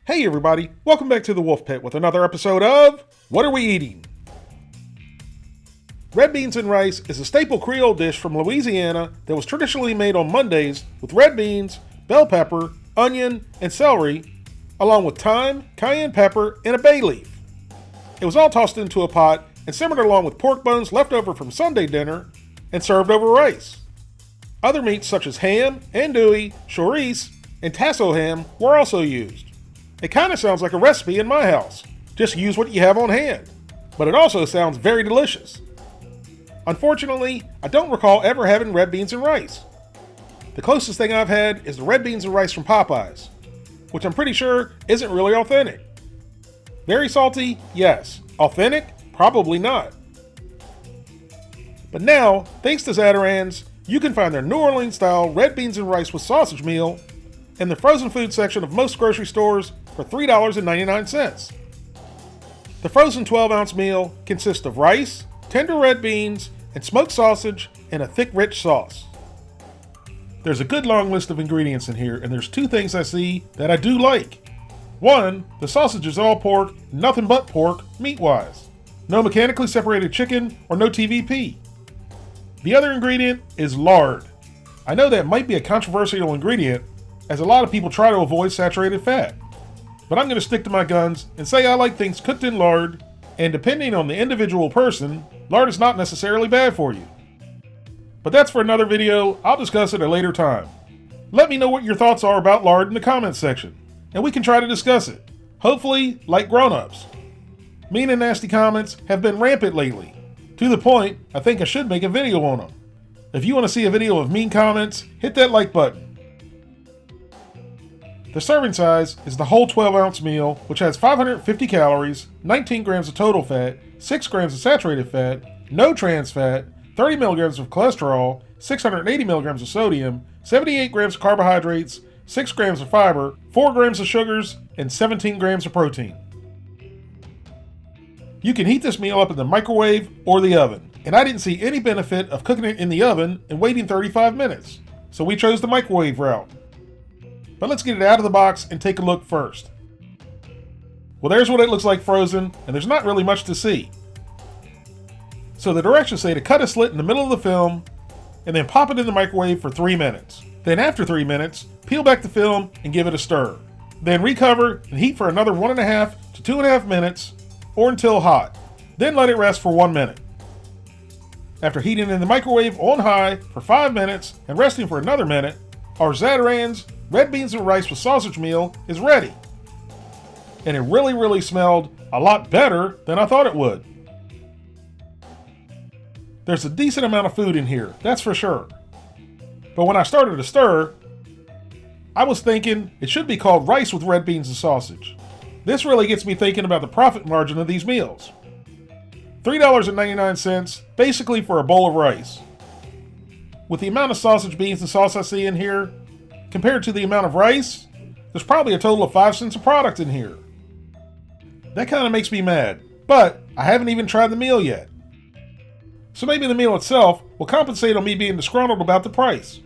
Hey everybody, welcome back to the Wolf Pit with another episode of What Are We Eating? Red beans and rice is a staple Creole dish from Louisiana that was traditionally made on Mondays with red beans, bell pepper, onion, and celery, along with thyme, cayenne pepper, and a bay leaf. It was all tossed into a pot and simmered along with pork bones left over from Sunday dinner and served over rice. Other meats such as ham, andouille, chorizo, and tasso ham were also used. It kind of sounds like a recipe in my house. Just use what you have on hand. But it also sounds very delicious. Unfortunately, I don't recall ever having red beans and rice. The closest thing I've had is the red beans and rice from Popeyes, which I'm pretty sure isn't really authentic. Very salty, yes. Authentic? Probably not. But now, thanks to Zatarain's, you can find their New Orleans style red beans and rice with sausage meal in the frozen food section of most grocery stores for $3.99. The frozen 12-ounce meal consists of rice, tender red beans, and smoked sausage in a thick, rich sauce. There's a good long list of ingredients in here, and there's two things I see that I do like. One, the sausage is all pork, nothing but pork, meat-wise. No mechanically separated chicken or no TVP. The other ingredient is lard. I know that might be a controversial ingredient, as a lot of people try to avoid saturated fat. But I'm going to stick to my guns and say I like things cooked in lard, and depending on the individual person, lard is not necessarily bad for you. But that's for another video. I'll discuss it at a later time. Let me know what your thoughts are about lard in the comments section, and we can try to discuss it. Hopefully, like grown-ups. Mean and nasty comments have been rampant lately, to the point I think I should make a video on them. If you want to see a video of mean comments, hit that like button. The serving size is the whole 12-ounce meal, which has 550 calories, 19 grams of total fat, 6 grams of saturated fat, no trans fat, 30 milligrams of cholesterol, 680 milligrams of sodium, 78 grams of carbohydrates, 6 grams of fiber, 4 grams of sugars, and 17 grams of protein. You can heat this meal up in the microwave or the oven, and I didn't see any benefit of cooking it in the oven and waiting 35 minutes, so we chose the microwave route. But let's get it out of the box and take a look first. Well, there's what it looks like frozen, and there's not really much to see. So the directions say to cut a slit in the middle of the film, and then pop it in the microwave for 3 minutes. Then after 3 minutes, peel back the film and give it a stir. Then recover and heat for another 1.5 to 2.5 minutes, or until hot. Then let it rest for 1 minute. After heating in the microwave on high for 5 minutes and resting for another minute, our Zatarain's red beans and rice with sausage meal is ready. And it really smelled a lot better than I thought it would. There's a decent amount of food in here, that's for sure. But when I started to stir, I was thinking it should be called rice with red beans and sausage. This really gets me thinking about the profit margin of these meals. $3.99 basically for a bowl of rice. With the amount of sausage, beans, and sauce I see in here, compared to the amount of rice, there's probably a total of 5 cents of product in here. That kind of makes me mad, but I haven't even tried the meal yet. So maybe the meal itself will compensate on me being disgruntled about the price.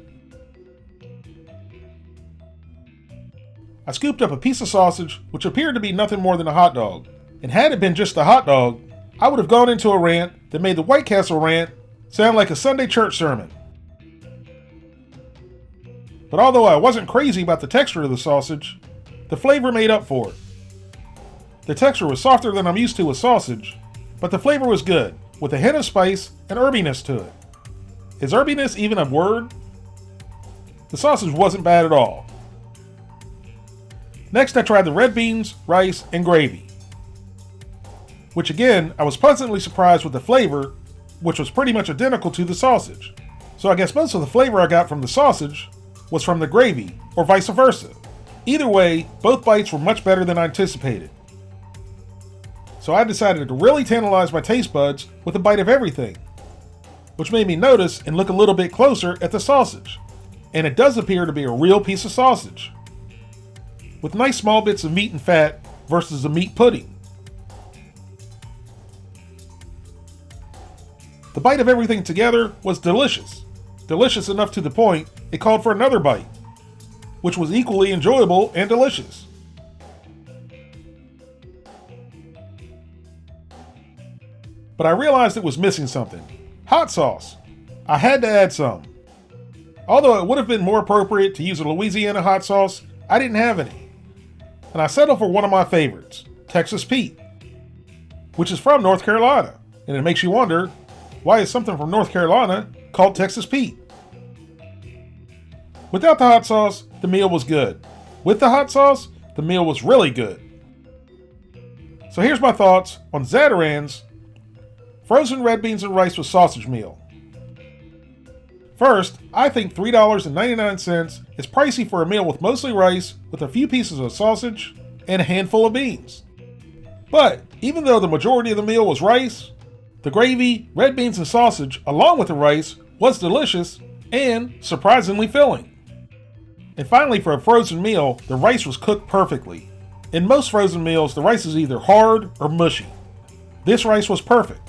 I scooped up a piece of sausage, which appeared to be nothing more than a hot dog. And had it been just a hot dog, I would have gone into a rant that made the White Castle rant sound like a Sunday church sermon. But although I wasn't crazy about the texture of the sausage, the flavor made up for it. The texture was softer than I'm used to with sausage, but the flavor was good, with a hint of spice and herbiness to it. Is herbiness even a word? The sausage wasn't bad at all. Next, I tried the red beans, rice, and gravy. Which again, I was pleasantly surprised with the flavor, which was pretty much identical to the sausage. So I guess most of the flavor I got from the sausage was from the gravy, or vice versa. Either way, both bites were much better than I anticipated. So I decided to really tantalize my taste buds with a bite of everything, which made me notice and look a little bit closer at the sausage. And it does appear to be a real piece of sausage, with nice small bits of meat and fat versus a meat pudding. The bite of everything together was delicious. Delicious enough to the point it called for another bite, which was equally enjoyable and delicious. but I realized it was missing something. Hot sauce. I had to add some. Although it would have been more appropriate to use a Louisiana hot sauce, I didn't have any. And I settled for one of my favorites, Texas Pete, which is from North Carolina. And it makes you wonder, why is something from North Carolina called Texas Pete? Without the hot sauce, the meal was good. With the hot sauce, the meal was really good. So here's my thoughts on Zatarain's frozen red beans and rice with sausage meal. First, I think $3.99 is pricey for a meal with mostly rice with a few pieces of sausage and a handful of beans. But even though the majority of the meal was rice, the gravy, red beans, and sausage along with the rice was delicious and surprisingly filling. And finally, for a frozen meal, the rice was cooked perfectly. In most frozen meals, the rice is either hard or mushy. This rice was perfect.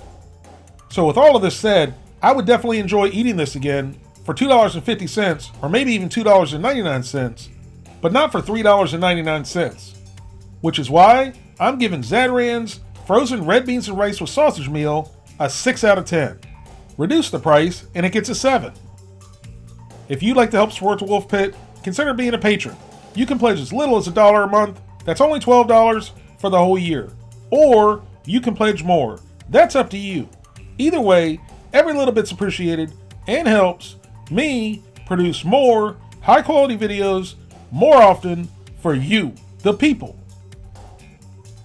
So with all of this said, I would definitely enjoy eating this again for $2.50 or maybe even $2.99, but not for $3.99, which is why I'm giving Zatarain's frozen red beans and rice with sausage meal a 6 out of 10. Reduce the price and it gets a 7. If you'd like to help support the Wolf Pit, consider being a patron. You can pledge as little as $1 a month. That's only $12 for the whole year. Or you can pledge more. That's up to you. Either way, every little bit's appreciated and helps me produce more high-quality videos more often for you, the people.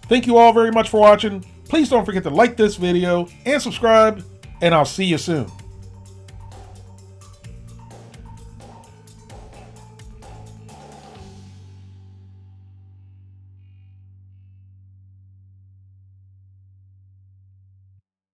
Thank you all very much for watching. Please don't forget to like this video and subscribe, and I'll see you soon.